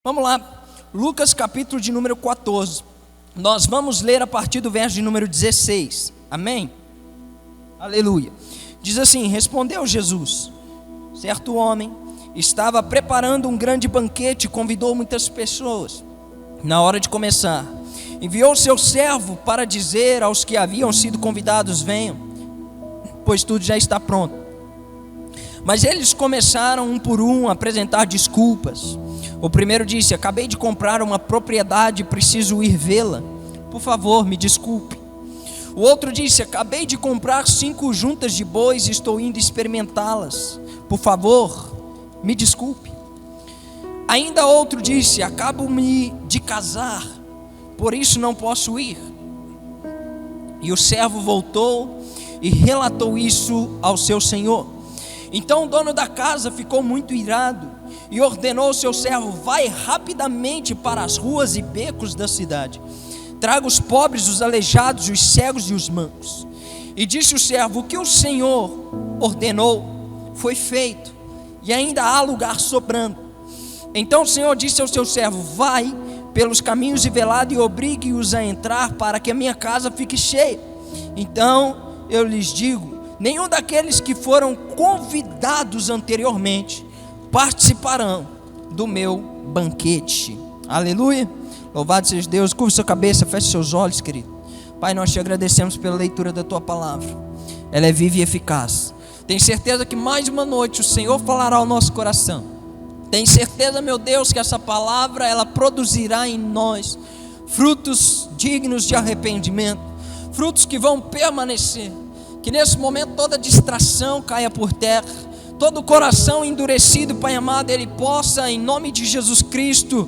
Vamos lá, Lucas capítulo de número 14. Nós vamos ler a partir do verso de número 16. Amém? Aleluia. Diz assim: respondeu Jesus: certo homem estava preparando um grande banquete e convidou muitas pessoas. Na hora de começar, enviou seu servo para dizer aos que haviam sido convidados: venham, pois tudo já está pronto. Mas eles começaram um por um a apresentar desculpas. O primeiro disse: acabei de comprar uma propriedade e preciso ir vê-la, por favor, me desculpe. O outro disse: acabei de comprar 5 juntas de bois e estou indo experimentá-las, por favor, me desculpe. Ainda outro disse: acabo-me de casar, por isso não posso ir. E o servo voltou e relatou isso ao seu senhor. Então o dono da casa ficou muito irado e ordenou ao seu servo: vai rapidamente para as ruas e becos da cidade, traga os pobres, os aleijados, os cegos e os mancos. E disse o servo: o que o Senhor ordenou foi feito, e ainda há lugar sobrando. Então o Senhor disse ao seu servo: vai pelos caminhos de velado e obrigue-os a entrar, para que a minha casa fique cheia. Então eu lhes digo: nenhum daqueles que foram convidados anteriormente participarão do meu banquete. Aleluia. Louvado seja Deus. Curva sua cabeça, feche seus olhos, querido. Pai, nós te agradecemos pela leitura da tua palavra. Ela é viva e eficaz. Tenho certeza que mais uma noite o Senhor falará ao nosso coração. Tenho certeza, meu Deus, que essa palavra ela produzirá em nós frutos dignos de arrependimento, frutos que vão permanecer. Que nesse momento toda distração caia por terra, todo coração endurecido, Pai amado, ele possa, em nome de Jesus Cristo,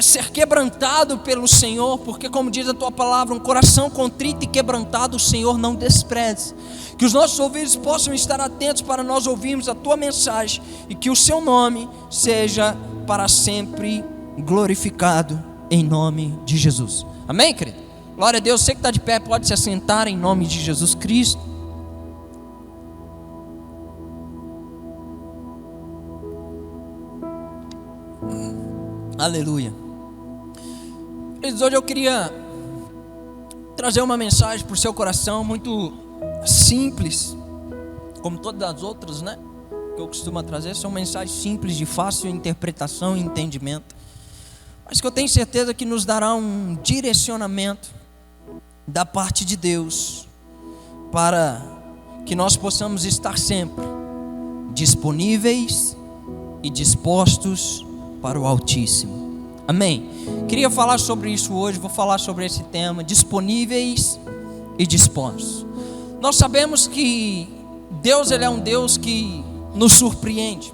ser quebrantado pelo Senhor, porque como diz a tua palavra, um coração contrito e quebrantado o Senhor não despreza. Que os nossos ouvidos possam estar atentos para nós ouvirmos a tua mensagem, e que o seu nome seja para sempre glorificado, em nome de Jesus. Amém, querido? Glória a Deus. Você que está de pé pode se assentar em nome de Jesus Cristo. Aleluia. Hoje eu queria trazer uma mensagem para o seu coração muito simples, como todas as outras, né? Que eu costumo trazer são mensagens simples, de fácil interpretação e entendimento, mas que eu tenho certeza que nos dará um direcionamento da parte de Deus, para que nós possamos estar sempre disponíveis e dispostos para o Altíssimo. Amém? Queria falar sobre isso hoje. Vou falar sobre esse tema: disponíveis e dispostos. Nós sabemos que Deus, ele é um Deus que nos surpreende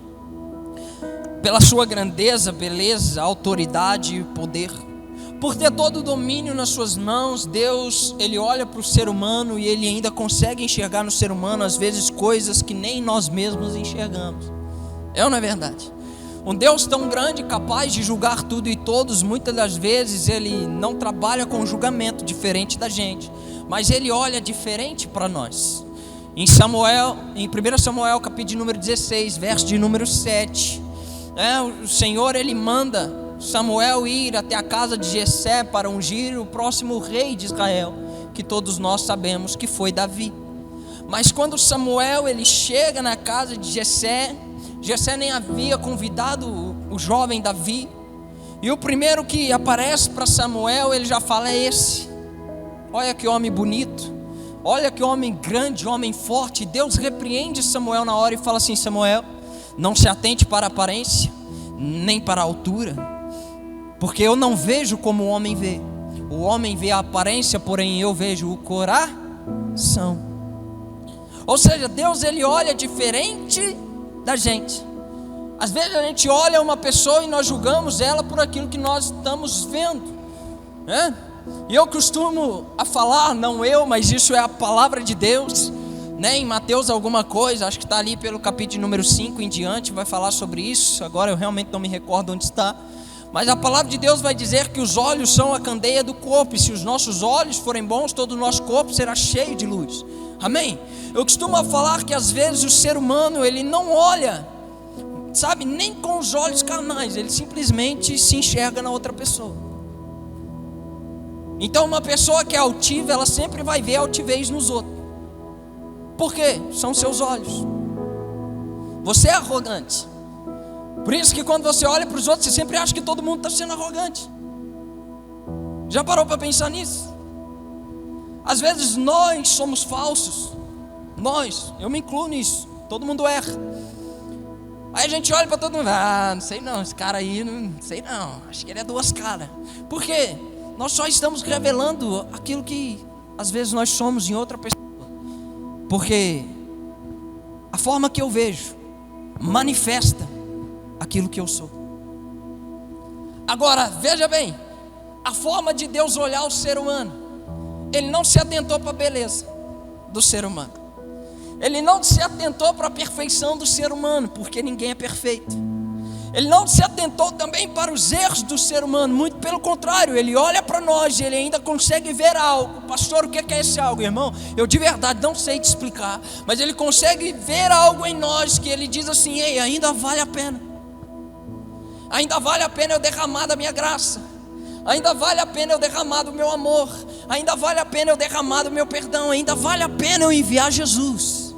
pela sua grandeza, beleza, autoridade e poder. Por ter todo o domínio nas suas mãos, Deus, ele olha para o ser humano e ele ainda consegue enxergar no ser humano às vezes coisas que nem nós mesmos enxergamos. É ou não é verdade? Um Deus tão grande, capaz de julgar tudo e todos, muitas das vezes ele não trabalha com julgamento diferente da gente, mas ele olha diferente para nós. Em 1 Samuel capítulo de número 16, verso de número 7, o Senhor ele manda Samuel ir até a casa de Jessé para ungir o próximo rei de Israel, que todos nós sabemos que foi Davi. Mas quando Samuel ele chega na casa de Jessé nem havia convidado o jovem Davi, e o primeiro que aparece para Samuel, ele já fala: é esse. Olha que homem bonito, olha que homem grande, homem forte. Deus repreende Samuel na hora e fala assim: Samuel, não se atente para a aparência, nem para a altura, porque eu não vejo como o homem vê. O homem vê a aparência, porém eu vejo o coração. Ou seja, Deus ele olha diferente da gente. Às vezes a gente olha uma pessoa e nós julgamos ela por aquilo que nós estamos vendo, né? E eu costumo a falar, não eu, mas isso é a palavra de Deus, né? Em Mateus alguma coisa, acho que está ali pelo capítulo número 5 em diante, vai falar sobre isso. Agora eu realmente não me recordo onde está, mas a palavra de Deus vai dizer que os olhos são a candeia do corpo, e se os nossos olhos forem bons, todo o nosso corpo será cheio de luz. Amém? Eu costumo falar que às vezes o ser humano ele não olha sabe, nem com os olhos carnais, ele simplesmente se enxerga na outra pessoa. Então uma pessoa que é altiva, ela sempre vai ver altivez nos outros. Por quê? São seus olhos. Você é arrogante. Por isso que quando você olha para os outros, você sempre acha que todo mundo está sendo arrogante. Já parou para pensar nisso? Às vezes nós somos falsos. Eu me incluo nisso. Todo mundo erra. Aí a gente olha para todo mundo, não sei não, esse cara aí, não sei não, acho que ele é duas caras. Por quê? Nós só estamos revelando aquilo que às vezes nós somos em outra pessoa. Porque a forma que eu vejo manifesta aquilo que eu sou. Agora, veja bem, a forma de Deus olhar o ser humano, Ele não se atentou para a beleza do ser humano. Ele não se atentou para a perfeição do ser humano, porque ninguém é perfeito. Ele não se atentou também para os erros do ser humano, muito pelo contrário, Ele olha para nós e Ele ainda consegue ver algo. Pastor, o que é esse algo, irmão? Eu de verdade não sei te explicar, mas Ele consegue ver algo em nós que Ele diz assim: ei, ainda vale a pena. Ainda vale a pena eu derramar da minha graça. Ainda vale a pena eu derramar do meu amor. Ainda vale a pena eu derramar do meu perdão. Ainda vale a pena eu enviar Jesus.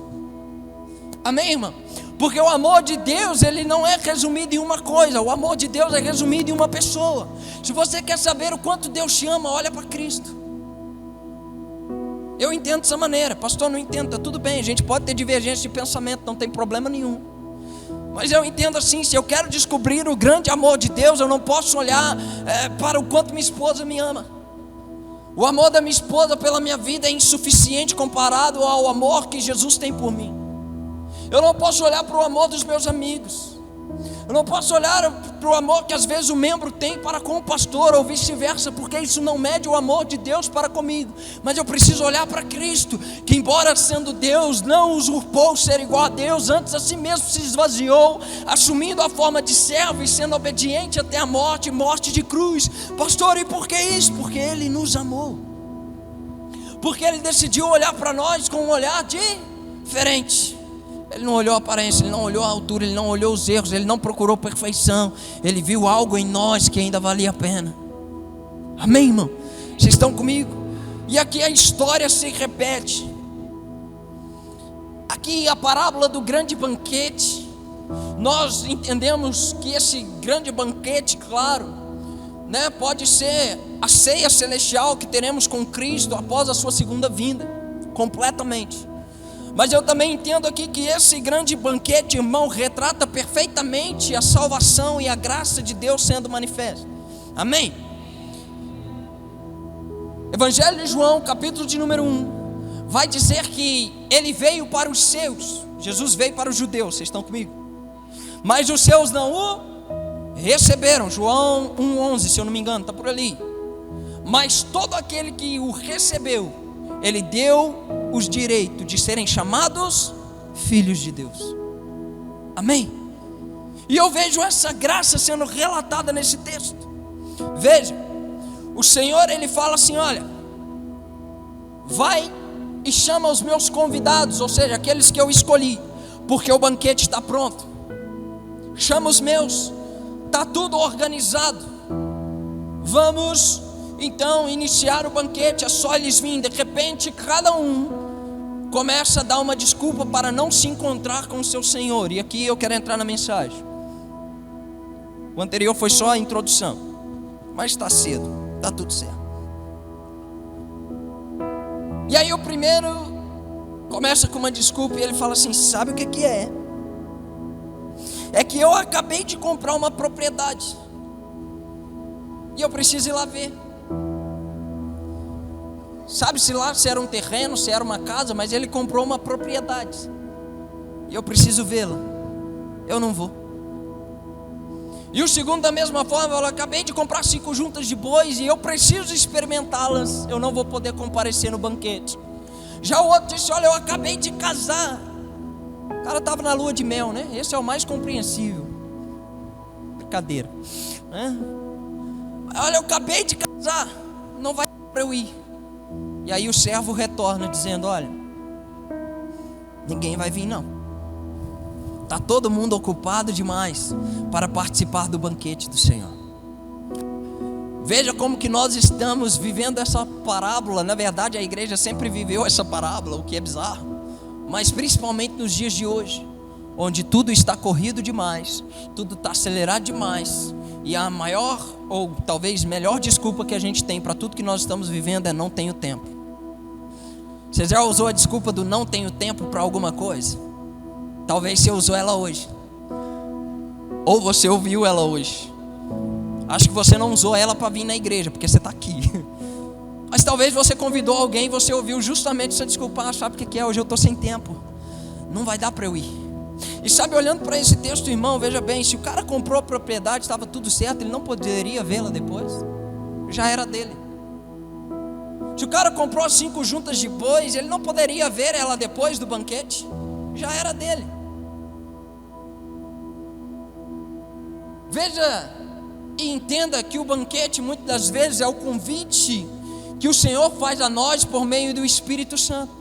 Amém, irmão? Porque o amor de Deus, ele não é resumido em uma coisa. O amor de Deus é resumido em uma pessoa. Se você quer saber o quanto Deus te ama, olha para Cristo. Eu entendo dessa maneira. Pastor, não entendo, tá tudo bem. A gente pode ter divergência de pensamento, não tem problema nenhum. Mas eu entendo assim, se eu quero descobrir o grande amor de Deus, eu não posso olhar para o quanto minha esposa me ama. O amor da minha esposa pela minha vida é insuficiente comparado ao amor que Jesus tem por mim. Eu não posso olhar para o amor dos meus amigos. Eu não posso olhar para o amor que às vezes o membro tem para com o pastor, ou vice-versa, porque isso não mede o amor de Deus para comigo. Mas eu preciso olhar para Cristo, que embora sendo Deus, não usurpou ser igual a Deus, antes a si mesmo se esvaziou, assumindo a forma de servo e sendo obediente até a morte, morte de cruz. Pastor, e por que isso? Porque Ele nos amou. Porque Ele decidiu olhar para nós com um olhar diferente. Ele não olhou a aparência, Ele não olhou a altura, Ele não olhou os erros, Ele não procurou perfeição. Ele viu algo em nós que ainda valia a pena. Amém, irmão? Vocês estão comigo? E aqui a história se repete. Aqui a parábola do grande banquete. Nós entendemos que esse grande banquete, claro, pode ser a ceia celestial que teremos com Cristo após a sua segunda vinda, completamente. Mas eu também entendo aqui que esse grande banquete, irmão, retrata perfeitamente a salvação e a graça de Deus sendo manifesta. Amém? Evangelho de João, capítulo de número 1, vai dizer que Ele veio para os seus. Jesus veio para os judeus, vocês estão comigo? Mas os seus não o receberam. João 1,11, se eu não me engano, está por ali. Mas todo aquele que o recebeu, Ele deu os direitos de serem chamados filhos de Deus. Amém? E eu vejo essa graça sendo relatada nesse texto. Veja, o Senhor, Ele fala assim: olha, vai e chama os meus convidados, ou seja, aqueles que eu escolhi, porque o banquete está pronto. Chama os meus, está tudo organizado. Vamos então iniciar o banquete, é só eles virem. De repente cada um começa a dar uma desculpa para não se encontrar com o seu Senhor. E aqui eu quero entrar na mensagem. O anterior foi só a introdução, mas está cedo, está tudo certo. E aí o primeiro começa com uma desculpa e ele fala assim: sabe o que é? É que eu acabei de comprar uma propriedade e eu preciso ir lá ver. Sabe-se lá se era um terreno, se era uma casa, mas ele comprou uma propriedade e eu preciso vê-la. Eu não vou. E o segundo da mesma forma: eu acabei de comprar 5 juntas de bois e eu preciso experimentá-las. Eu não vou poder comparecer no banquete. Já o outro disse: olha, eu acabei de casar. O cara estava na lua de mel, né? Esse é o mais compreensível. Brincadeira, né? Olha, eu acabei de casar, não vai para eu ir. E aí o servo retorna dizendo: olha, ninguém vai vir não. Está todo mundo ocupado demais para participar do banquete do Senhor. Veja como que nós estamos vivendo essa parábola. Na verdade, a igreja sempre viveu essa parábola, o que é bizarro. Mas principalmente nos dias de hoje, onde tudo está corrido demais, tudo está acelerado demais, e a maior, ou talvez melhor desculpa que a gente tem para tudo que nós estamos vivendo é: não tenho tempo. Você já usou a desculpa do não tenho tempo para alguma coisa? Talvez você usou ela hoje, ou você ouviu ela hoje. Acho que você não usou ela para vir na igreja, porque você está aqui. Mas talvez você convidou alguém e você ouviu justamente essa desculpa: sabe o que é? Hoje eu estou sem tempo, não vai dar para eu ir. E sabe, olhando para esse texto, irmão, veja bem, se o cara comprou a propriedade, estava tudo certo, ele não poderia vê-la depois? Já era dele. Se o cara comprou 5 juntas de bois, ele não poderia ver ela depois do banquete? Já era dele. Veja e entenda que o banquete muitas das vezes é o convite que o Senhor faz a nós por meio do Espírito Santo.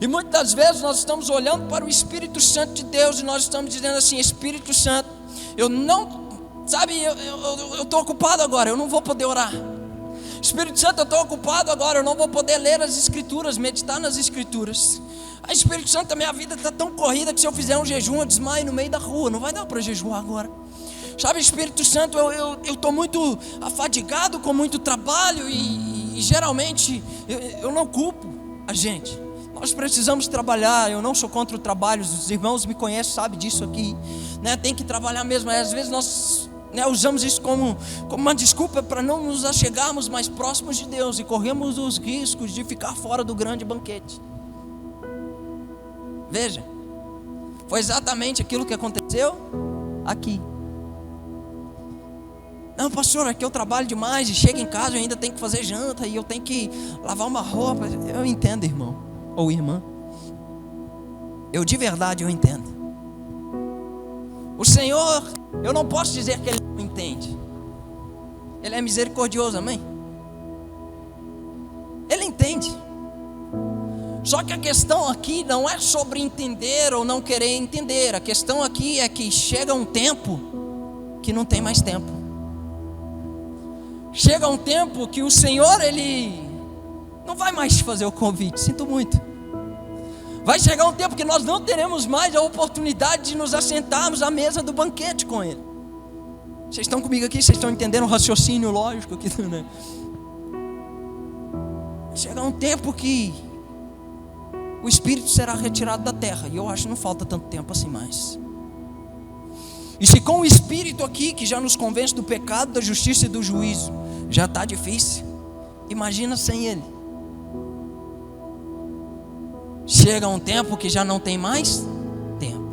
E muitas das vezes nós estamos olhando para o Espírito Santo de Deus e nós estamos dizendo assim: Espírito Santo, eu estou ocupado agora, eu não vou poder orar. Espírito Santo, eu estou ocupado agora, eu não vou poder ler as Escrituras, meditar nas Escrituras. Espírito Santo, a minha vida está tão corrida que se eu fizer um jejum eu desmaio no meio da rua, não vai dar para jejuar agora. Sabe, Espírito Santo, eu estou muito afadigado com muito trabalho e geralmente eu não culpo a gente. Nós precisamos trabalhar, eu não sou contra o trabalho, os irmãos me conhecem, sabem disso aqui, né? Tem que trabalhar mesmo. Às vezes nós usamos isso como uma desculpa para não nos achegarmos mais próximos de Deus e corremos os riscos de ficar fora do grande banquete. Veja, foi exatamente aquilo que aconteceu aqui. Não, pastor, aqui eu trabalho demais e chego em casa eu ainda tenho que fazer janta e eu tenho que lavar uma roupa. Eu entendo, irmão ou irmã, eu de verdade eu entendo. O Senhor, eu não posso dizer que Ele não entende. Ele é misericordioso, amém? Ele entende. Só que a questão aqui não é sobre entender ou não querer entender. A questão aqui é que chega um tempo que não tem mais tempo. Chega um tempo que o Senhor, Ele não vai mais te fazer o convite, sinto muito. Vai chegar um tempo que nós não teremos mais a oportunidade de nos assentarmos à mesa do banquete com Ele. Vocês estão comigo aqui? Vocês estão entendendo o raciocínio lógico aqui, né? Vai chegar um tempo que o Espírito será retirado da terra, e eu acho que não falta tanto tempo assim mais. E se com o Espírito aqui, que já nos convence do pecado, da justiça e do juízo, já está difícil, imagina sem Ele. Chega um tempo que já não tem mais tempo.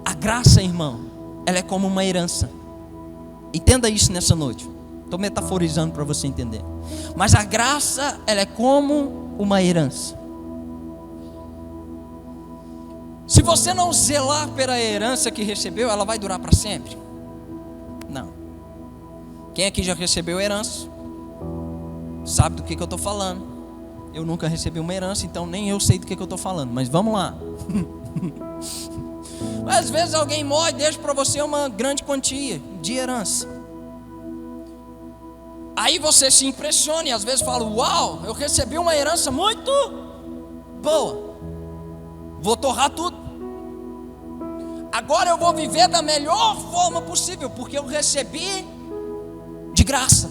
A graça, irmão, ela é como uma herança. Entenda isso nessa noite. Estou metaforizando para você entender. Mas a graça, ela é como uma herança. Se você não zelar pela herança que recebeu, ela vai durar para sempre? Não. Quem aqui já recebeu herança sabe do que eu estou falando. Eu nunca recebi uma herança, então nem eu sei do que eu estou falando. Mas vamos lá. Mas às vezes alguém morre e deixa para você uma grande quantia de herança. Aí você se impressiona e às vezes fala: uau, eu recebi uma herança muito boa, vou torrar tudo. Agora eu vou viver da melhor forma possível, porque eu recebi de graça.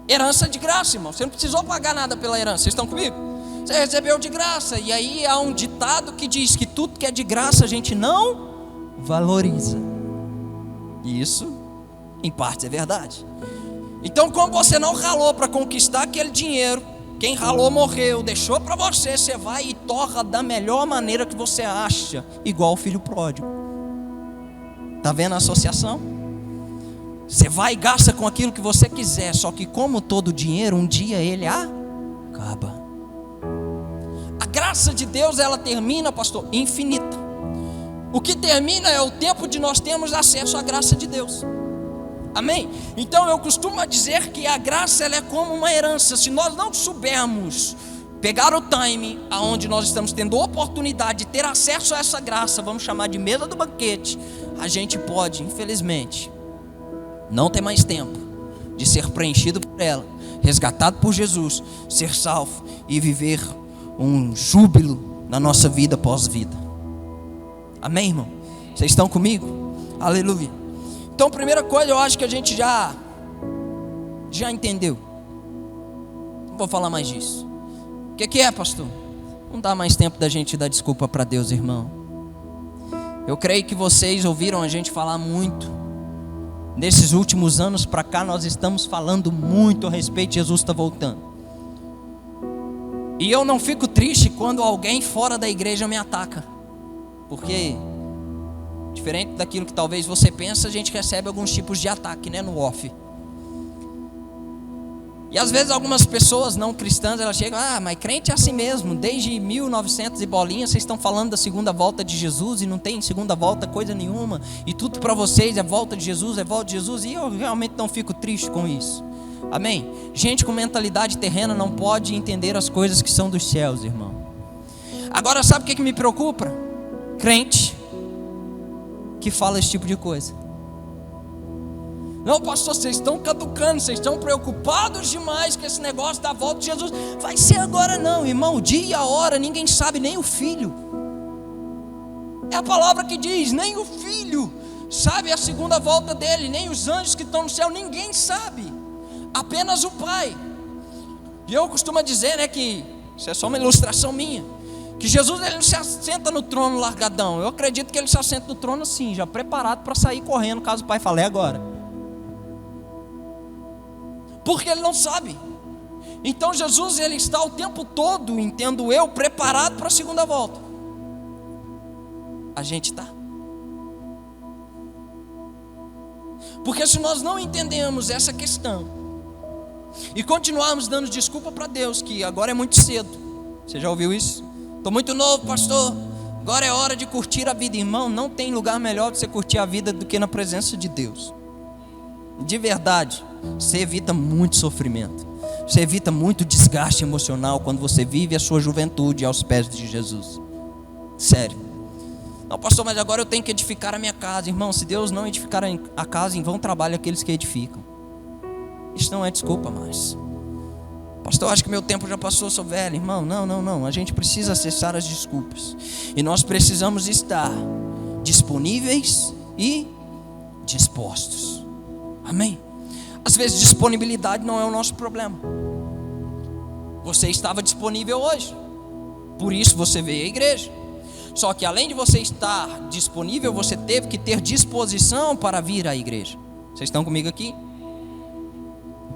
Herança de graça, irmão. Você não precisou pagar nada pela herança. Vocês estão comigo? Você recebeu de graça. E aí há um ditado que diz que tudo que é de graça a gente não valoriza. E isso, em parte, é verdade. Então, como você não ralou para conquistar aquele dinheiro, quem ralou morreu, deixou para você, você vai e torra da melhor maneira que você acha, igual o filho pródigo. Está vendo a associação? Você vai e gasta com aquilo que você quiser, só que como todo dinheiro, um dia ele acaba. A graça de Deus, ela termina, pastor, infinita. O que termina é o tempo de nós termos acesso à graça de Deus. Amém? Então eu costumo dizer que a graça, ela é como uma herança. Se nós não soubermos pegar o time aonde nós estamos tendo oportunidade de ter acesso a essa graça, vamos chamar de mesa do banquete, a gente pode, infelizmente, não ter mais tempo de ser preenchido por ela, resgatado por Jesus, ser salvo e viver um júbilo na nossa vida pós-vida. Amém, irmão? Vocês estão comigo? Aleluia. Então, primeira coisa, eu acho que a gente já entendeu. Não vou falar mais disso. O que é, pastor? Não dá mais tempo da gente dar desculpa para Deus, irmão. Eu creio que vocês ouviram a gente falar muito. Nesses últimos anos para cá, nós estamos falando muito a respeito de Jesus está voltando. E eu não fico triste quando alguém fora da igreja me ataca. Porque, diferente daquilo que talvez você pense, a gente recebe alguns tipos de ataque, né, no off. E às vezes algumas pessoas não cristãs, elas chegam, mas crente é assim mesmo, desde 1900 e bolinha, vocês estão falando da segunda volta de Jesus e não tem segunda volta coisa nenhuma, e tudo para vocês é volta de Jesus, e eu realmente não fico triste com isso. Amém? Gente com mentalidade terrena não pode entender as coisas que são dos céus, irmão. Agora sabe o que me preocupa? Crente que fala esse tipo de coisa. Não, pastor, vocês estão caducando, vocês estão preocupados demais com esse negócio da volta de Jesus. Vai ser agora não, irmão, o dia e a hora, ninguém sabe, nem o filho. É a palavra que diz, nem o filho sabe a segunda volta dele, nem os anjos que estão no céu, ninguém sabe, apenas o Pai. E eu costumo dizer, né, que isso é só uma ilustração minha, que Jesus ele não se assenta no trono largadão. Eu acredito que ele se assenta no trono assim, já preparado para sair correndo, caso o Pai fale agora. Porque ele não sabe. Então Jesus ele está o tempo todo, entendo eu, preparado para a segunda volta. A gente está. Porque se nós não entendemos essa questão e continuarmos dando desculpa para Deus que agora é muito cedo. Você já ouviu isso? Estou muito novo, pastor, agora é hora de curtir a vida. Irmão, não tem lugar melhor de você curtir a vida do que na presença de Deus. De verdade, você evita muito sofrimento, você evita muito desgaste emocional quando você vive a sua juventude aos pés de Jesus. Sério. Não, pastor, mas agora eu tenho que edificar a minha casa. Irmão, se Deus não edificar a casa, em vão trabalham aqueles que edificam. Isso não é desculpa mais. Pastor, acho que meu tempo já passou, sou velho. Irmão, não. A gente precisa acessar as desculpas. E nós precisamos estar disponíveis e dispostos. Amém? Às vezes disponibilidade não é o nosso problema. Você estava disponível hoje, por isso você veio à igreja. Só que além de você estar disponível, você teve que ter disposição para vir à igreja. Vocês estão comigo aqui?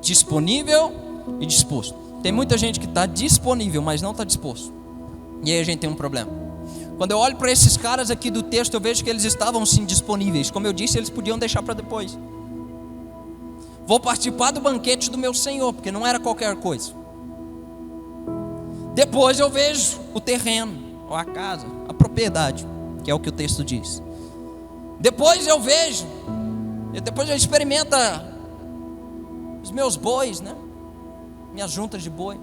Disponível e disposto. Tem muita gente que está disponível, mas não está disposto. E aí a gente tem um problema. Quando eu olho para esses caras aqui do texto, eu vejo que eles estavam sim disponíveis. Como eu disse, eles podiam deixar para depois. Vou participar do banquete do meu Senhor, porque não era qualquer coisa. Depois eu vejo o terreno, ou a casa, a propriedade, que é o que o texto diz. Depois eu vejo, depois eu experimento os meus bois, né? Minhas juntas de boi.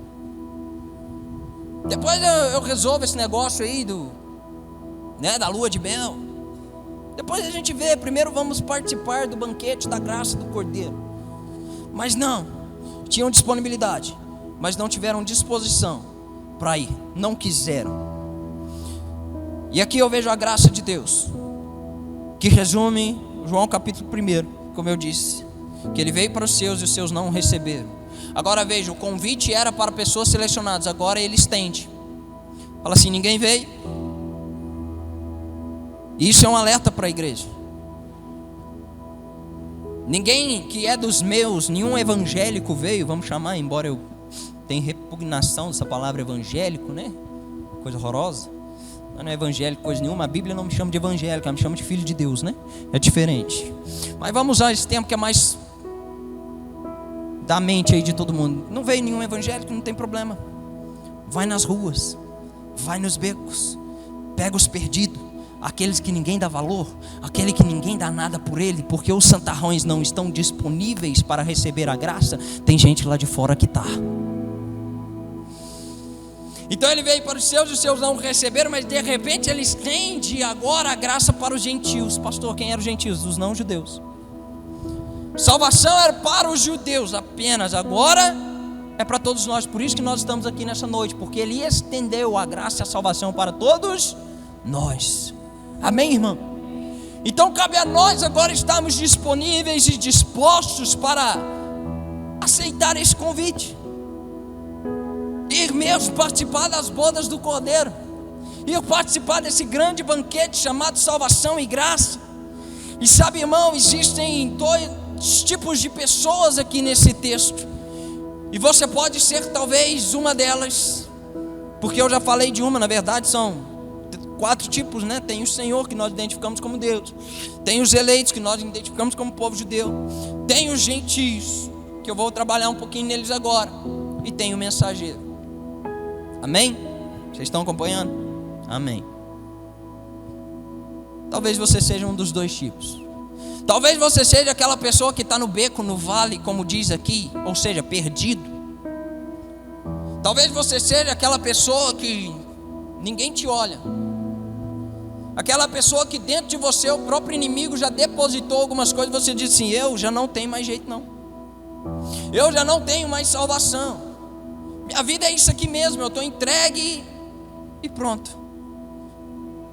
Depois eu resolvo esse negócio aí da lua de mel. Depois a gente vê, primeiro vamos participar do banquete da graça do Cordeiro. Mas não, tinham disponibilidade, mas não tiveram disposição para ir, não quiseram. E aqui eu vejo a graça de Deus, que resume João capítulo 1, como eu disse, que ele veio para os seus e os seus não o receberam. Agora veja, o convite era para pessoas selecionadas, agora ele estende. Fala assim, ninguém veio. Isso é um alerta para a igreja. Ninguém que é dos meus, nenhum evangélico veio, vamos chamar, embora eu tenha repugnação dessa palavra evangélico, né? Coisa horrorosa. Não é evangélico, coisa nenhuma. A Bíblia não me chama de evangélico, ela me chama de filho de Deus, né? É diferente. Mas vamos usar esse tempo que é mais da mente aí de todo mundo. Não veio nenhum evangélico, não tem problema. Vai nas ruas, vai nos becos, pega os perdidos, aqueles que ninguém dá valor, aquele que ninguém dá nada por ele, porque os santarrões não estão disponíveis para receber a graça. Tem gente lá de fora que está. Então ele veio para os seus não o receberam, mas de repente ele estende agora a graça para os gentios. Pastor, quem eram os gentios? Os não judeus. Salvação era para os judeus apenas, agora é para todos nós. Por isso que nós estamos aqui nessa noite, porque ele estendeu a graça e a salvação para todos nós. Amém, irmão? Então cabe a nós agora estarmos disponíveis e dispostos para aceitar esse convite, ir mesmo participar das bodas do Cordeiro, ir participar desse grande banquete chamado salvação e graça. E sabe, irmão, existem dois tipos de pessoas aqui nesse texto, e você pode ser talvez uma delas, porque eu já falei de uma, na verdade são 4 tipos, né? Tem o Senhor, que nós identificamos como Deus, tem os eleitos, que nós identificamos como povo judeu, tem os gentios, que eu vou trabalhar um pouquinho neles agora, e tem o mensageiro. Amém? Vocês estão acompanhando? Amém. Talvez você seja um dos 2 tipos. Talvez você seja aquela pessoa que está no beco, no vale, como diz aqui, ou seja, perdido. Talvez você seja aquela pessoa que ninguém te olha, aquela pessoa que dentro de você o próprio inimigo já depositou algumas coisas. Você diz assim: eu já não tenho mais jeito não, eu já não tenho mais salvação, minha vida é isso aqui mesmo, eu estou entregue e pronto.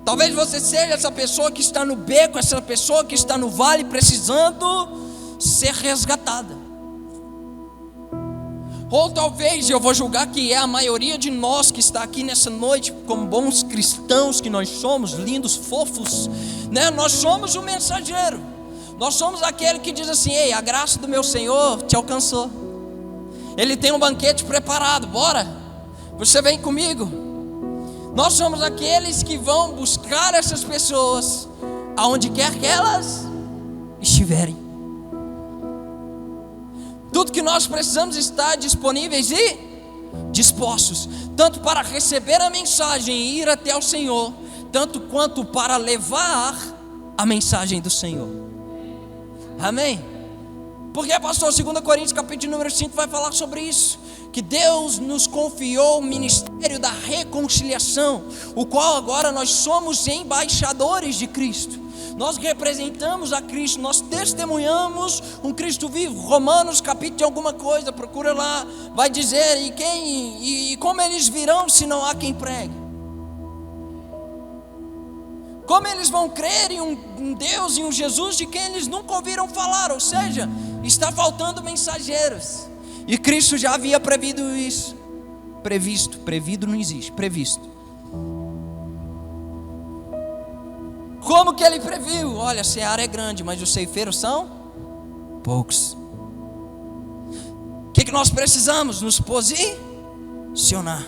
Talvez você seja essa pessoa que está no beco, essa pessoa que está no vale, precisando ser resgatada. Ou talvez, eu vou julgar que é a maioria de nós que está aqui nessa noite, como bons cristãos que nós somos, lindos, fofos, né? Nós somos o mensageiro, nós somos aquele que diz assim: ei, a graça do meu Senhor te alcançou, Ele tem um banquete preparado, bora, você vem comigo. Nós somos aqueles que vão buscar essas pessoas aonde quer que elas estiverem. Tudo que nós precisamos estar disponíveis e dispostos, tanto para receber a mensagem e ir até o Senhor, tanto quanto para levar a mensagem do Senhor. Amém? Porque, pastor, 2 Coríntios capítulo número 5 vai falar sobre isso, que Deus nos confiou o ministério da reconciliação, o qual agora nós somos embaixadores de Cristo. Nós representamos a Cristo, nós testemunhamos um Cristo vivo. Romanos capítulo de alguma coisa, procura lá, vai dizer: e como eles virão se não há quem pregue? Como eles vão crer em um Deus e um Jesus de quem eles nunca ouviram falar? Ou seja, está faltando mensageiros. E Cristo já havia previsto isso. Previsto não existe, previsto. Como que ele previu? Olha, a seara é grande, mas os ceifeiros são poucos. O que nós precisamos? Nos posicionar.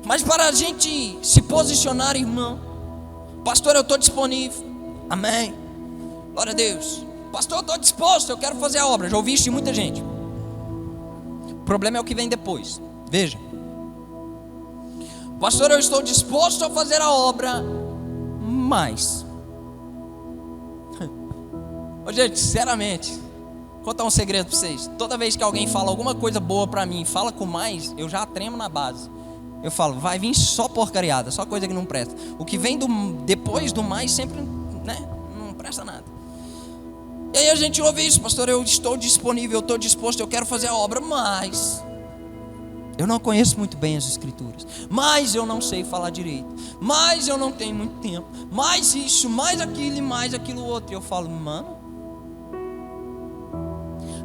Mas para a gente se posicionar, irmão, pastor, eu estou disponível. Amém. Glória a Deus. Pastor, eu estou disposto, eu quero fazer a obra. Já ouvi isso de muita gente. O problema é o que vem depois. Veja. Pastor, eu estou disposto a fazer a obra, mas... Ô, gente, sinceramente, vou contar um segredo para vocês. Toda vez que alguém fala alguma coisa boa para mim, fala com mais, eu já tremo na base. Eu falo, vai vir só porcariada, só coisa que não presta. O que vem depois do mais sempre, né, não presta nada. E aí a gente ouve isso: pastor, eu estou disponível, eu estou disposto, eu quero fazer a obra, mas eu não conheço muito bem as escrituras, mas eu não sei falar direito, mas eu não tenho muito tempo, mais isso, mais aquilo e mais aquilo outro. E eu falo, mano,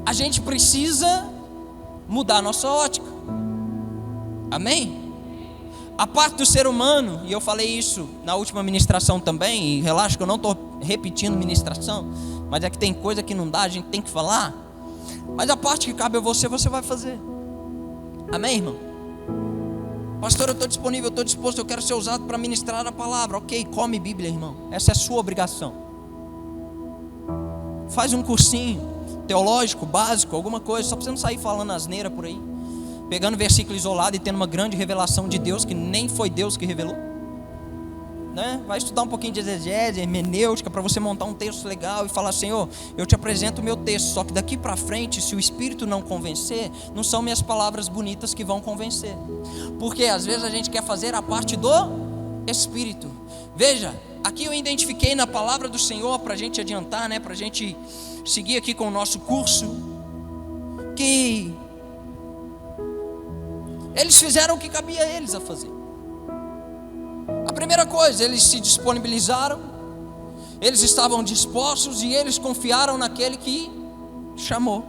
a gente precisa mudar a nossa ótica. Amém? A parte do ser humano, e eu falei isso na última ministração também, e relaxa que eu não estou repetindo ministração, mas é que tem coisa que não dá, a gente tem que falar. Mas a parte que cabe a você, você vai fazer. Amém, irmão? Pastor, eu estou disponível, eu estou disposto, eu quero ser usado para ministrar a palavra. Ok, come Bíblia, irmão, essa é a sua obrigação. Faz um cursinho teológico, básico, alguma coisa, só para você não sair falando asneira por aí, pegando versículo isolado e tendo uma grande revelação de Deus que nem foi Deus que revelou. né? Vai estudar um pouquinho de exegese, hermenêutica, para você montar um texto legal e falar: Senhor, eu te apresento o meu texto, só que daqui para frente, se o Espírito não convencer, não são minhas palavras bonitas que vão convencer, porque às vezes a gente quer fazer a parte do Espírito. Veja, aqui eu identifiquei na palavra do Senhor, para a gente adiantar, né? Para a gente seguir aqui com o nosso curso, que eles fizeram o que cabia a eles a fazer. A primeira coisa, eles se disponibilizaram, eles estavam dispostos e eles confiaram naquele que chamou.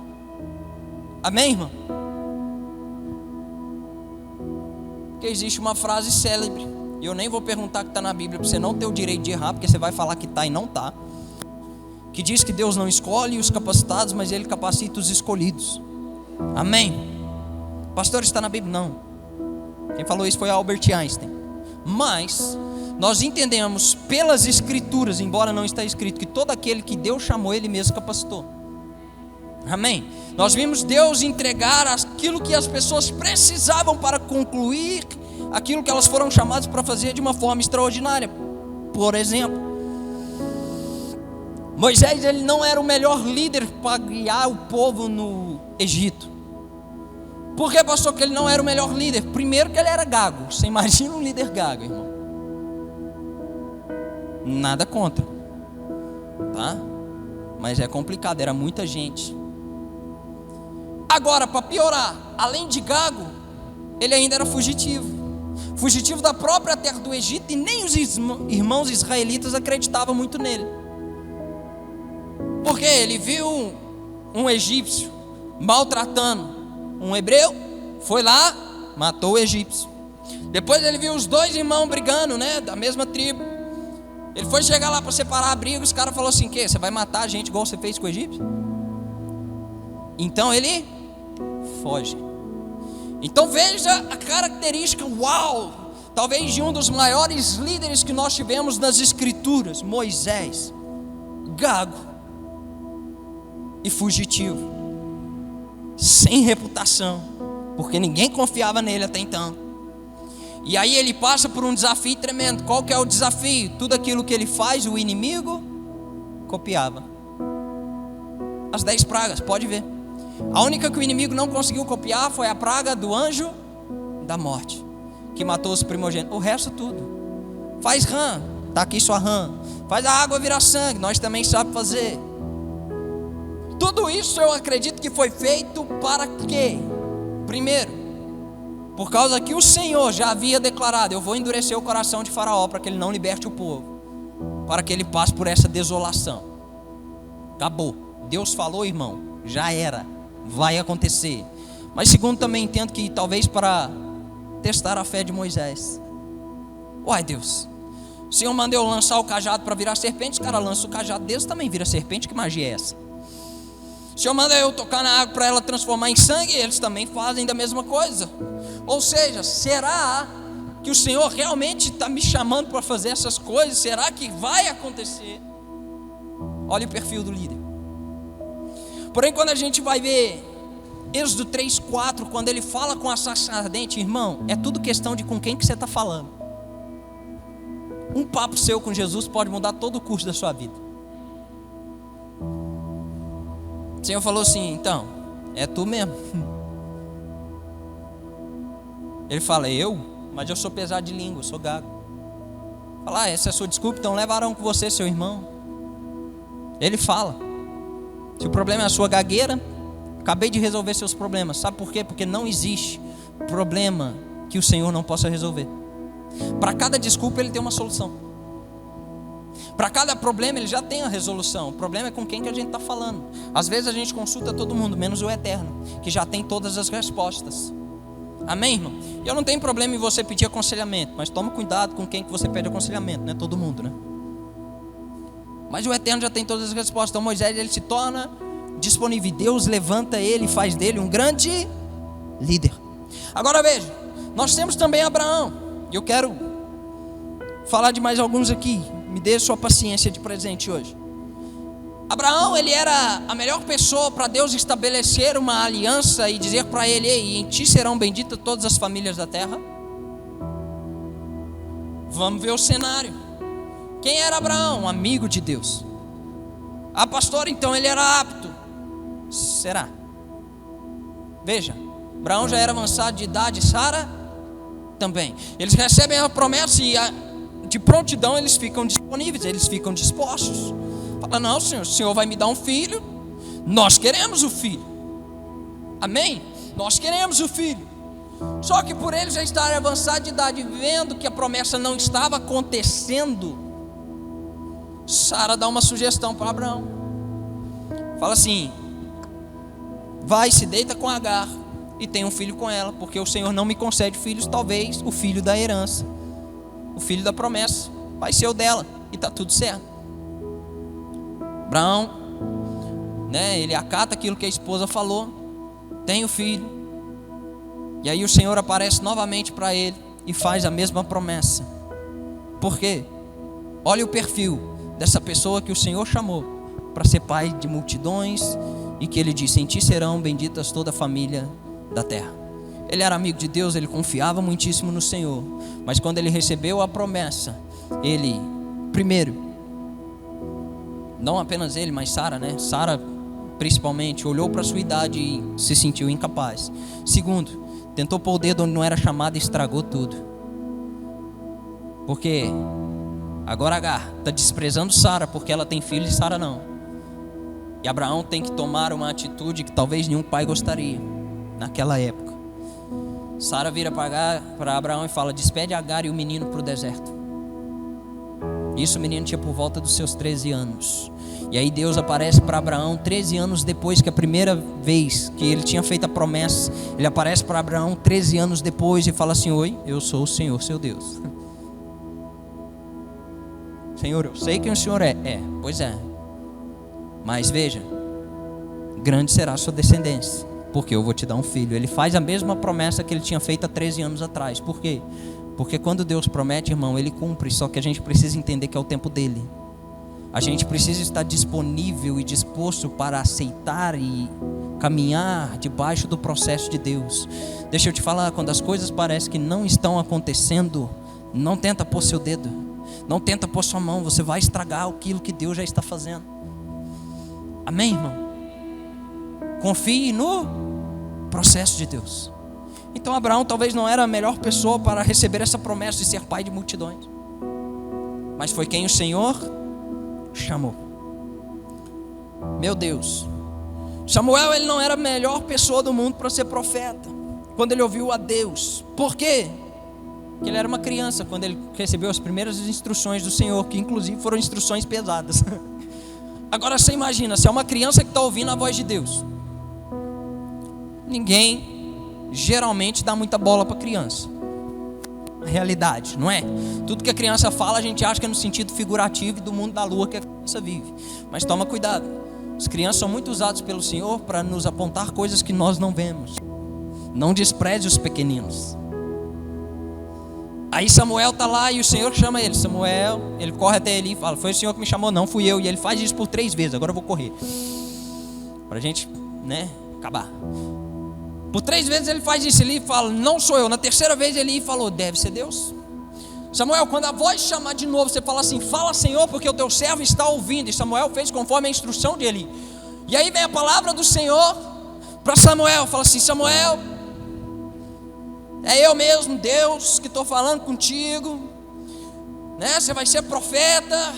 Amém, irmão? Porque existe uma frase célebre, e eu nem vou perguntar que está na Bíblia, para você não ter o direito de errar, porque você vai falar que está e não está, que diz que Deus não escolhe os capacitados, mas Ele capacita os escolhidos. Amém? Pastor, está na Bíblia? Não. Quem falou isso foi Albert Einstein. Mas nós entendemos pelas Escrituras, embora não está escrito, que todo aquele que Deus chamou, Ele mesmo capacitou. Amém? Nós vimos Deus entregar aquilo que as pessoas precisavam para concluir aquilo que elas foram chamadas para fazer de uma forma extraordinária. Por exemplo, Moisés, ele não era o melhor líder para guiar o povo no Egito. Por que, pastor, que ele não era o melhor líder? Primeiro que ele era gago. Você imagina um líder gago, irmão? Nada contra, tá? Mas é complicado, era muita gente. Agora, para piorar, além de gago, ele ainda era fugitivo. Fugitivo da própria terra do Egito, e nem os irmãos israelitas acreditavam muito nele. Porque ele viu um egípcio maltratando um hebreu, foi lá, matou o egípcio. Depois ele viu os dois irmãos brigando, né, da mesma tribo. Ele foi chegar lá para separar a briga, os caras falaram assim: que você vai matar a gente igual você fez com o egípcio? Então ele foge. Então veja a característica, uau, talvez de um dos maiores líderes que nós tivemos nas Escrituras, Moisés, gago e fugitivo, sem reputação, porque ninguém confiava nele até então. E aí ele passa por um desafio tremendo. Qual que é o desafio? Tudo aquilo que ele faz, o inimigo copiava. As 10 pragas, pode ver. A única que o inimigo não conseguiu copiar foi a praga do anjo da morte, que matou os primogênitos. O resto tudo. Faz rã, está aqui sua rã. Faz a água virar sangue, nós também sabemos fazer. Tudo isso eu acredito que foi feito para quê? Primeiro, por causa que o Senhor já havia declarado: eu vou endurecer o coração de Faraó para que ele não liberte o povo, para que ele passe por essa desolação. Acabou. Deus falou, irmão, já era, vai acontecer. Mas segundo, também entendo que talvez para testar a fé de Moisés. Uai, Deus, o Senhor mandou eu lançar o cajado para virar serpente, os caras lançam o cajado deles, também vira serpente, que magia é essa? O Senhor manda eu tocar na água para ela transformar em sangue, eles também fazem da mesma coisa. Ou seja, será que o Senhor realmente está me chamando para fazer essas coisas? Será que vai acontecer? Olha o perfil do líder. Porém, quando a gente vai ver Êxodo 3:4, quando ele fala com a sarça ardente, irmão, é tudo questão de com quem que você está falando. Um papo seu com Jesus pode mudar todo o curso da sua vida. O Senhor falou assim: então, é tu mesmo. Ele fala: eu? Mas eu sou pesado de língua, eu sou gago. Fala: essa é a sua desculpa, então levarão com você seu irmão. Ele fala: se o problema é a sua gagueira, acabei de resolver seus problemas. Sabe por quê? Porque não existe problema que o Senhor não possa resolver. Para cada desculpa ele tem uma solução. Para cada problema ele já tem a resolução. O problema é com quem que a gente está falando. Às vezes a gente consulta todo mundo, menos o Eterno, que já tem todas as respostas. Amém, irmão? Eu não tenho problema em você pedir aconselhamento, mas toma cuidado com quem que você pede aconselhamento, não é todo mundo, né? Mas o Eterno já tem todas as respostas. Então Moisés, ele se torna disponível. Deus levanta ele e faz dele um grande líder. Agora veja, nós temos também Abraão. E eu quero falar de mais alguns aqui. Me dê sua paciência de presente hoje. Abraão, ele era a melhor pessoa para Deus estabelecer uma aliança e dizer para ele: ei, em ti serão benditas todas as famílias da terra. Vamos ver o cenário. Quem era Abraão? Um amigo de Deus. Ah, pastor, então ele era apto. Será? Veja, Abraão já era avançado de idade, Sara também. Eles recebem a promessa e de prontidão eles ficam disponíveis, eles ficam dispostos. Fala, não, Senhor, o Senhor vai me dar um filho. Nós queremos o filho. Amém? Nós queremos o filho. Só que por eles já estarem avançados de idade, vendo que a promessa não estava acontecendo, Sara dá uma sugestão para Abraão. Fala assim: vai, se deita com Agar e tem um filho com ela, porque o Senhor não me concede filhos. Talvez o filho da herança, o filho da promessa, vai ser o dela, e está tudo certo. Abraão, ele acata aquilo que a esposa falou, tem o filho. E aí o Senhor aparece novamente para ele e faz a mesma promessa. Por quê? Olha o perfil dessa pessoa que o Senhor chamou para ser pai de multidões, e que ele disse: em ti serão benditas toda a família da terra. Ele era amigo de Deus, ele confiava muitíssimo no Senhor. Mas quando ele recebeu a promessa, ele, primeiro, não apenas ele, mas Sara, Sara principalmente, olhou para a sua idade e se sentiu incapaz. Segundo, tentou pôr o dedo onde não era chamado e estragou tudo. Porque agora Agar está desprezando Sara porque ela tem filho e Sara não. E Abraão tem que tomar uma atitude que talvez nenhum pai gostaria naquela época. Sara vira para Abraão e fala: despede Agar e o menino para o deserto. Isso, o menino tinha por volta dos seus 13 anos. E aí Deus aparece para Abraão 13 anos depois que a primeira vez que ele tinha feito a promessa. Ele aparece para Abraão 13 anos depois e fala assim: oi, eu sou o Senhor, seu Deus. Senhor, eu sei quem o Senhor é. Pois é. Mas veja, grande será a sua descendência, porque eu vou te dar um filho. Ele faz a mesma promessa que ele tinha feito há 13 anos atrás. Por quê? Porque quando Deus promete, irmão, ele cumpre. Só que a gente precisa entender que é o tempo dele. A gente precisa estar disponível e disposto para aceitar e caminhar debaixo do processo de Deus. Deixa eu te falar, quando as coisas parecem que não estão acontecendo, não tenta pôr seu dedo, não tenta pôr sua mão. Você vai estragar aquilo que Deus já está fazendo. Amém, irmão? Confie no processo de Deus. Então Abraão talvez não era a melhor pessoa para receber essa promessa de ser pai de multidões, mas foi quem o Senhor chamou. Meu Deus, Samuel, ele não era a melhor pessoa do mundo para ser profeta. Quando ele ouviu a Deus, por quê? Porque ele era uma criança quando ele recebeu as primeiras instruções do Senhor, que inclusive foram instruções pesadas. Agora você imagina, se é uma criança que está ouvindo a voz de Deus. Ninguém geralmente dá muita bola para criança. A realidade, não é? Tudo que a criança fala, a gente acha que é no sentido figurativo e do mundo da lua que a criança vive. Mas toma cuidado. As crianças são muito usadas pelo Senhor para nos apontar coisas que nós não vemos. Não despreze os pequeninos. Aí Samuel está lá e o Senhor chama ele. Samuel, ele corre até ele e fala: foi o Senhor que me chamou? Não, fui eu. E ele faz isso por 3 vezes. Agora eu vou correr, para a gente, acabar. Por 3 vezes ele faz isso. Ele fala: não sou eu. Na terceira vez ele falou: deve ser Deus. Samuel, quando a voz chamar de novo, você fala assim: fala, Senhor, porque o teu servo está ouvindo. E Samuel fez conforme a instrução de Eli. E aí vem a palavra do Senhor para Samuel. Fala assim: Samuel, é eu mesmo, Deus, que estou falando contigo, você vai ser profeta.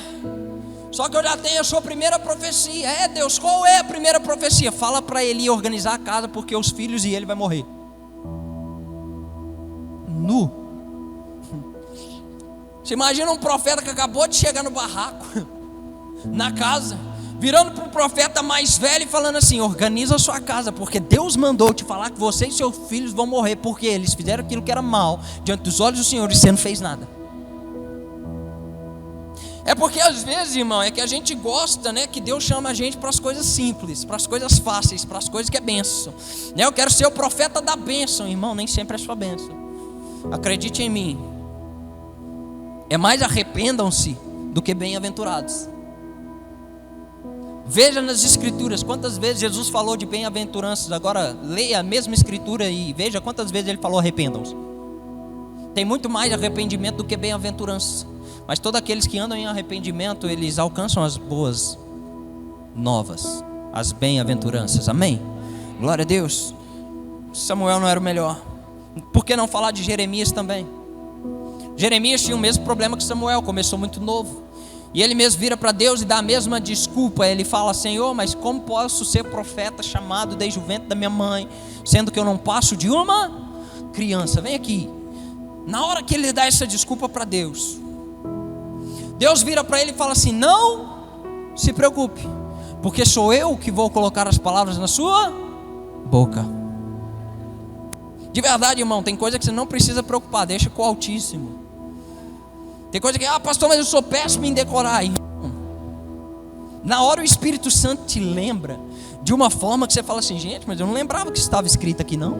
Só que eu já tenho a sua primeira profecia. Deus, qual é a primeira profecia? Fala para Eli organizar a casa, porque os filhos e ele vai morrer nu. Você imagina um profeta que acabou de chegar no barraco, na casa, virando para o profeta mais velho e falando assim: organiza a sua casa, porque Deus mandou te falar que você e seus filhos vão morrer, porque eles fizeram aquilo que era mal diante dos olhos do Senhor e você não fez nada. É porque às vezes, irmão, é que a gente gosta, que Deus chama a gente para as coisas simples, para as coisas fáceis, para as coisas que é bênção. Eu quero ser o profeta da bênção, irmão, nem sempre é sua bênção. Acredite em mim. É mais arrependam-se do que bem-aventurados. Veja nas escrituras quantas vezes Jesus falou de bem-aventuranças. Agora leia a mesma escritura e veja quantas vezes ele falou arrependam-se. Tem muito mais arrependimento do que bem-aventurança. Mas todos aqueles que andam em arrependimento, eles alcançam as boas novas, as bem-aventuranças, amém? Glória a Deus. Samuel não era o melhor. Por que não falar de Jeremias também? Jeremias tinha o mesmo problema que Samuel, começou muito novo. E ele mesmo vira para Deus e dá a mesma desculpa. Ele fala: Senhor, mas como posso ser profeta chamado desde o ventre da minha mãe, sendo que eu não passo de uma criança? Vem aqui. Na hora que ele dá essa desculpa para Deus, Deus vira para ele e fala assim: não se preocupe, porque sou eu que vou colocar as palavras na sua boca. De verdade, irmão, tem coisa que você não precisa preocupar, deixa com o Altíssimo. Tem coisa que, pastor, mas eu sou péssimo em decorar. Na hora o Espírito Santo te lembra de uma forma que você fala assim: gente, mas eu não lembrava que estava escrito aqui não.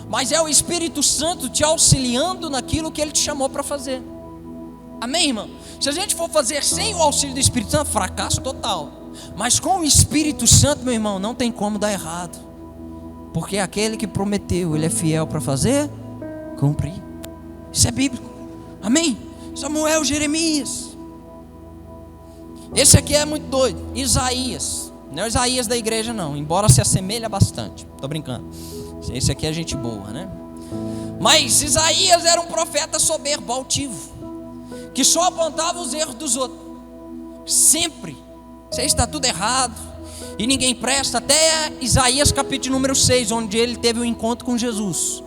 Mas é o Espírito Santo te auxiliando naquilo que Ele te chamou para fazer. Amém, irmão? Se a gente for fazer sem o auxílio do Espírito Santo, fracasso total. Mas com o Espírito Santo, meu irmão, não tem como dar errado. Porque aquele que prometeu, Ele é fiel para fazer, cumprir. Isso é bíblico. Amém? Samuel, Jeremias. Esse aqui é muito doido. Isaías. Não é o Isaías da igreja não, embora se assemelha bastante. Estou brincando. Esse aqui é gente boa, né? Mas Isaías era um profeta soberbo, altivo, que só apontava os erros dos outros. Sempre. Você está tudo errado e ninguém presta. Até Isaías capítulo número 6, onde ele teve um encontro com Jesus.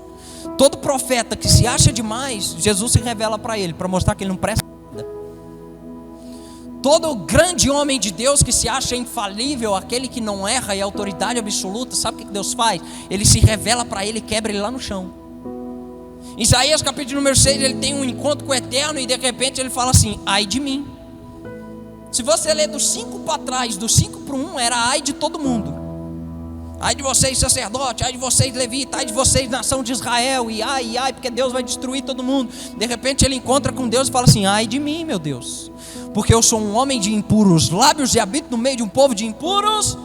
Todo profeta que se acha demais, Jesus se revela para ele, para mostrar que ele não presta nada. Todo grande homem de Deus que se acha infalível, aquele que não erra e autoridade absoluta, sabe o que Deus faz? Ele se revela para ele e quebra ele lá no chão. Isaías capítulo número 6, ele tem um encontro com o Eterno e de repente ele fala assim: ai de mim. Se você ler do 5 para trás, do 5 para o 1, era ai de todo mundo. Ai de vocês sacerdote, ai de vocês levita, ai de vocês nação de Israel, e ai, porque Deus vai destruir todo mundo. De repente ele encontra com Deus e fala assim: ai de mim, meu Deus, porque eu sou um homem de impuros lábios e habito no meio de um povo de impuros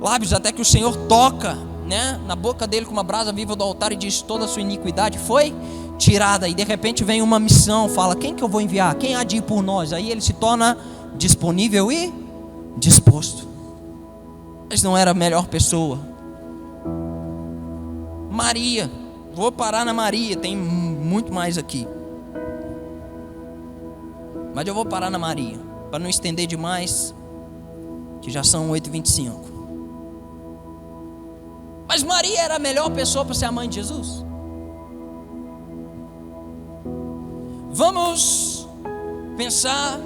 lábios. Até que o Senhor toca, né, na boca dele com uma brasa viva do altar e diz: toda a sua iniquidade foi tirada. E de repente vem uma missão, fala: quem que eu vou enviar? Quem há de ir por nós? Aí ele se torna disponível e disposto. Mas não era a melhor pessoa. Maria, vou parar na Maria, tem muito mais aqui, mas eu vou parar na Maria, para não estender demais, que já são 8h25. Mas Maria era a melhor pessoa para ser a mãe de Jesus? Vamos pensar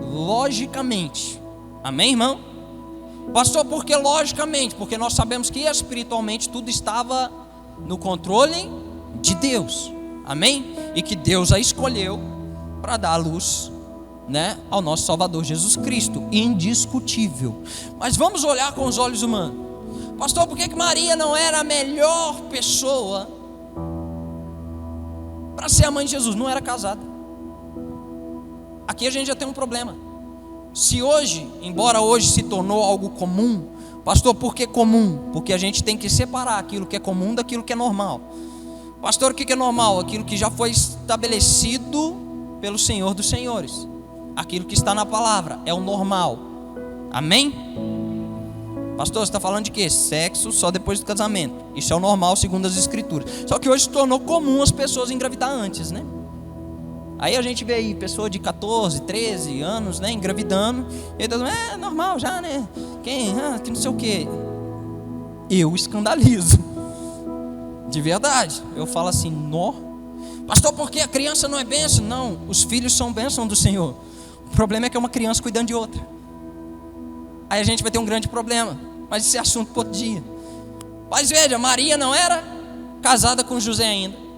logicamente, amém, irmão? Pastor, por que logicamente? Porque nós sabemos que espiritualmente tudo estava no controle de Deus, amém? E que Deus a escolheu para dar a luz, né, ao nosso Salvador Jesus Cristo, indiscutível. Mas vamos olhar com os olhos humanos. Pastor, por que Maria não era a melhor pessoa para ser a mãe de Jesus? Não era casada. Aqui a gente já tem um problema. Se hoje, embora hoje se tornou algo comum, pastor, por que comum? Porque a gente tem que separar aquilo que é comum daquilo que é normal. Pastor, o que é normal? Aquilo que já foi estabelecido pelo Senhor dos Senhores, aquilo que está na palavra, é o normal, amém? Pastor, você está falando de quê? Sexo só depois do casamento, isso é o normal segundo as escrituras. Só que hoje se tornou comum as pessoas engravidar antes, né? Aí a gente vê aí pessoa de 14, 13 anos, né, engravidando, e aí todo mundo, é normal já, né? Que não sei o quê. Eu escandalizo. De verdade. Eu falo assim: nó. Pastor, porque a criança não é bênção? Não, os filhos são bênção do Senhor. O problema é que é uma criança cuidando de outra. Aí a gente vai ter um grande problema. Mas esse é assunto para outro dia. Mas veja, Maria não era casada com José ainda.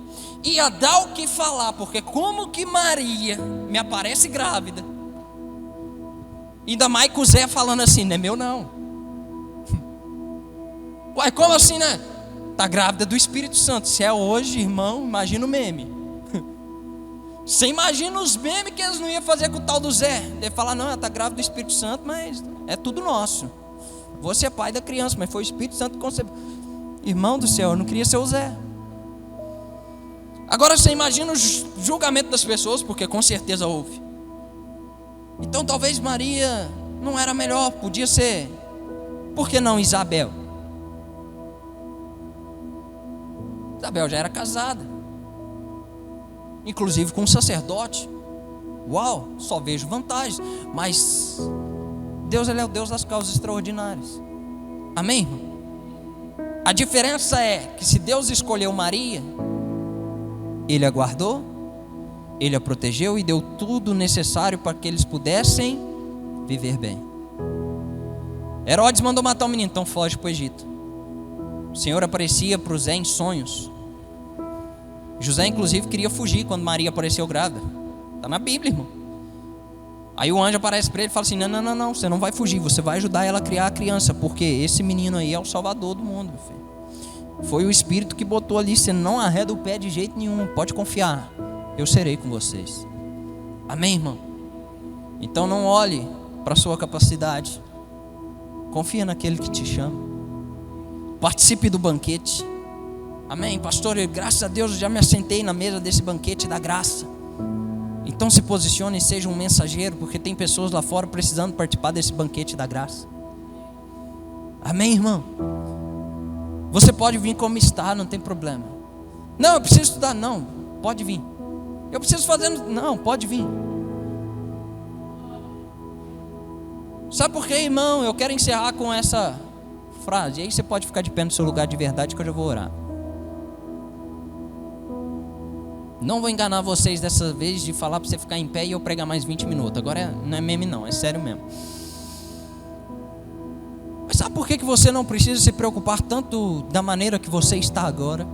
Ia dar o que falar, porque como que Maria me aparece grávida? Ainda mais com o Zé falando assim: não é meu não. Uai, como assim, né? Está grávida do Espírito Santo. Se é hoje, irmão, imagina o meme. Você imagina os memes que eles não iam fazer com o tal do Zé. Ele falar: não, ela está grávida do Espírito Santo, mas é tudo nosso. Você é pai da criança, mas foi o Espírito Santo que concebeu. Irmão do céu, eu não queria ser o Zé. Agora você imagina o julgamento das pessoas, porque com certeza houve. Então talvez Maria não era melhor, podia ser, por que não Isabel? Isabel já era casada, inclusive com um sacerdote. Uau, só vejo vantagens. Mas Deus, Ele é o Deus das causas extraordinárias. Amém, irmão? A diferença é que se Deus escolheu Maria, Ele a guardou, Ele a protegeu e deu tudo necessário para que eles pudessem viver bem. Herodes mandou matar o menino, então foge para o Egito. O Senhor aparecia para José em sonhos. José inclusive queria fugir quando Maria apareceu grávida. Está na Bíblia, irmão. Aí o anjo aparece para ele e fala assim: não, você não vai fugir, você vai ajudar ela a criar a criança, porque esse menino aí é o salvador do mundo, meu filho. Foi o Espírito que botou ali, você não arreda o pé de jeito nenhum, pode confiar, eu serei com vocês. Amém, irmão? Então não olhe para a sua capacidade, confia naquele que te chama, participe do banquete. Amém, pastor, graças a Deus eu já me assentei na mesa desse banquete da graça. Então se posicione e seja um mensageiro, porque tem pessoas lá fora precisando participar desse banquete da graça. Amém, irmão? Você pode vir como está, não tem problema. Não, eu preciso estudar, não, pode vir. Eu preciso fazer, não, pode vir. Sabe por quê, irmão? Eu quero encerrar com essa frase. E aí você pode ficar de pé no seu lugar de verdade que eu já vou orar. Não vou enganar vocês dessa vez de falar para você ficar em pé e eu pregar mais 20 minutos. Agora não é meme não, é sério mesmo. Mas sabe por que você não precisa se preocupar tanto da maneira que você está agora?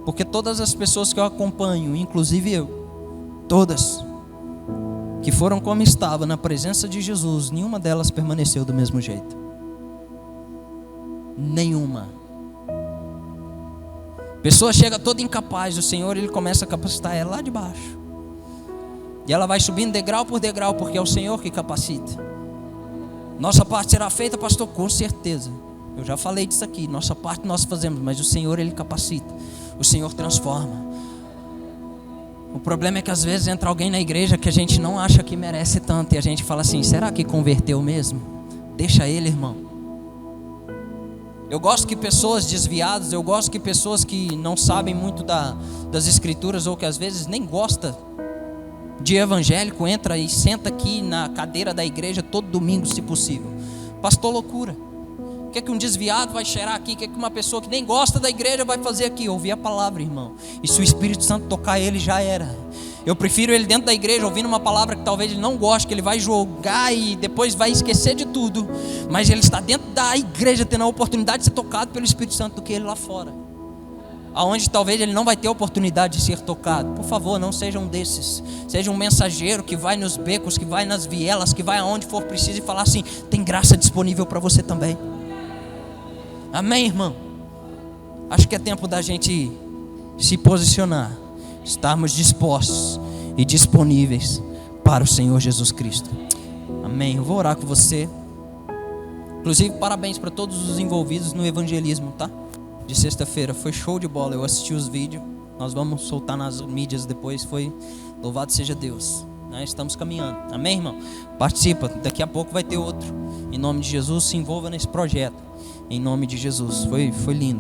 Porque todas as pessoas que eu acompanho, inclusive eu, todas, que foram como estava na presença de Jesus, nenhuma delas permaneceu do mesmo jeito. Nenhuma. Pessoa chega toda incapaz, o Senhor Ele começa a capacitar ela lá de baixo. E ela vai subindo degrau por degrau, porque é o Senhor que capacita. Nossa parte será feita, pastor? Com certeza. Eu já falei disso aqui, nossa parte nós fazemos, mas o Senhor Ele capacita. O Senhor transforma. O problema é que às vezes entra alguém na igreja que a gente não acha que merece tanto, e a gente fala assim: será que converteu mesmo? Deixa ele, irmão. Eu gosto que pessoas desviadas, eu gosto que pessoas que não sabem muito das escrituras, ou que às vezes nem gosta de evangélico, entra e senta aqui na cadeira da igreja todo domingo, se possível. Pastor, loucura. O que é que um desviado vai cheirar aqui? O que é que uma pessoa que nem gosta da igreja vai fazer aqui? Ouvir a palavra, irmão. E se o Espírito Santo tocar ele, já era. Eu prefiro ele dentro da igreja ouvindo uma palavra que talvez ele não goste, que ele vai jogar e depois vai esquecer de tudo, mas ele está dentro da igreja tendo a oportunidade de ser tocado pelo Espírito Santo, do que ele lá fora, aonde talvez ele não vai ter a oportunidade de ser tocado. Por favor, não seja um desses. Seja um mensageiro que vai nos becos, que vai nas vielas, que vai aonde for preciso e falar assim: tem graça disponível para você também. Amém, irmão? Acho que é tempo da gente se posicionar, estarmos dispostos e disponíveis para o Senhor Jesus Cristo. Amém. Eu vou orar com você. Inclusive, parabéns para todos os envolvidos no evangelismo, tá? De sexta-feira, foi show de bola. Eu assisti os vídeos, nós vamos soltar nas mídias depois. Foi, louvado seja Deus, né? Estamos caminhando. Amém, irmão? Participa, daqui a pouco vai ter outro. Em nome de Jesus, se envolva nesse projeto. Em nome de Jesus, foi lindo.